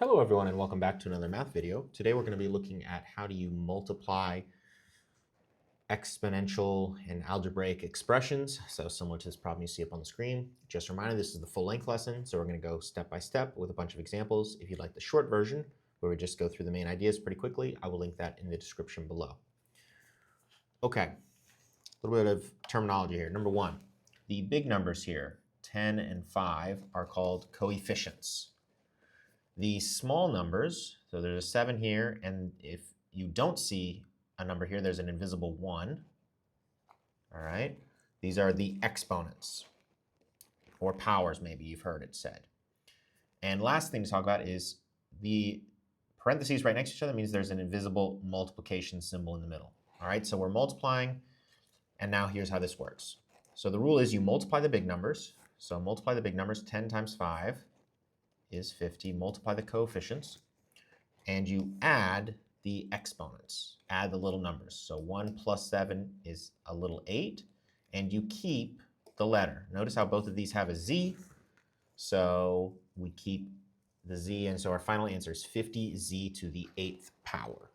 Hello everyone and welcome back to another math video. Today we're going to be looking at how do you multiply exponential and algebraic expressions. So similar to this problem you see up on the screen. Just a reminder, this is the full length lesson, so we're going to go step by step with a bunch of examples. If you'd like the short version, where we just go through the main ideas pretty quickly, I will link that in the description below. Okay, a little bit of terminology here. Number one, the big numbers here, 10 and 5, are called coefficients. The small numbers, so there's a 7 here, and if you don't see a number here, there's an invisible 1. All right, these are the exponents, or powers maybe you've heard it said. And last thing to talk about is the parentheses right next to each other means there's an invisible multiplication symbol in the middle. All right, so we're multiplying, and now here's how this works. So the rule is you multiply the big numbers. So multiply the big numbers, 10 times 5 is 50, multiply the coefficients, and you add the exponents, add the little numbers. So 1 plus 7 is a little 8, and you keep the letter. Notice how both of these have a z, so we keep the z, and so our final answer is 50z to the 8th power.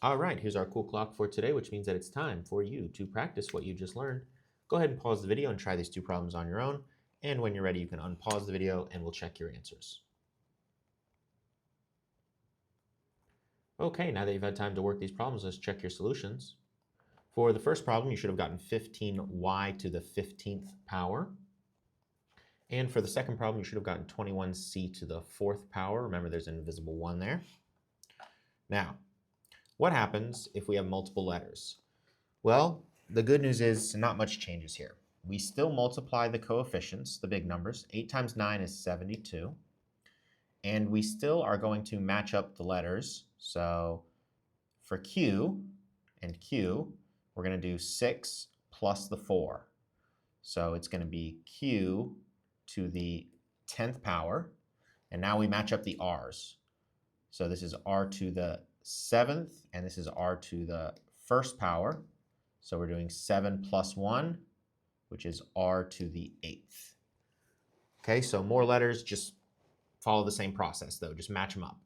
All right, here's our cool clock for today, which means that it's time for you to practice what you just learned. Go ahead and pause the video and try these two problems on your own. And when you're ready, you can unpause the video and we'll check your answers. Okay, now that you've had time to work these problems, let's check your solutions. For the first problem, you should have gotten 15y to the 15th power. And for the second problem, you should have gotten 21c to the 4th power. Remember, there's an invisible 1 there. Now, what happens if we have multiple letters? Well, the good news is not much changes here. We still multiply the coefficients, the big numbers. 8 times 9 is 72. And we still are going to match up the letters. So for Q and Q, we're going to do 6 plus the 4. So it's going to be Q to the 10th power. And now we match up the R's. So this is R to the 7th, and this is R to the 1st power. So we're doing 7 plus 1, which is R to the 8th. Okay, so more letters, just follow the same process though, just match them up.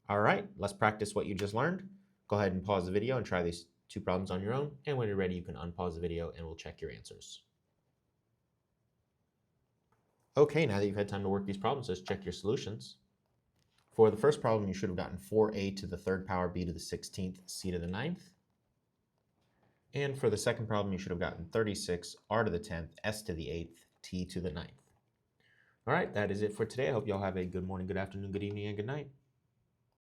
All right, let's practice what you just learned. Go ahead and pause the video and try these two problems on your own. And when you're ready, you can unpause the video and we'll check your answers. Okay, now that you've had time to work these problems, let's check your solutions. For the first problem, you should have gotten 4a to the 3rd power, b to the 16th, c to the 9th. And for the second problem, you should have gotten 36, r to the 10th, s to the 8th, t to the 9th. All right, that is it for today. I hope you all have a good morning, good afternoon, good evening, and good night.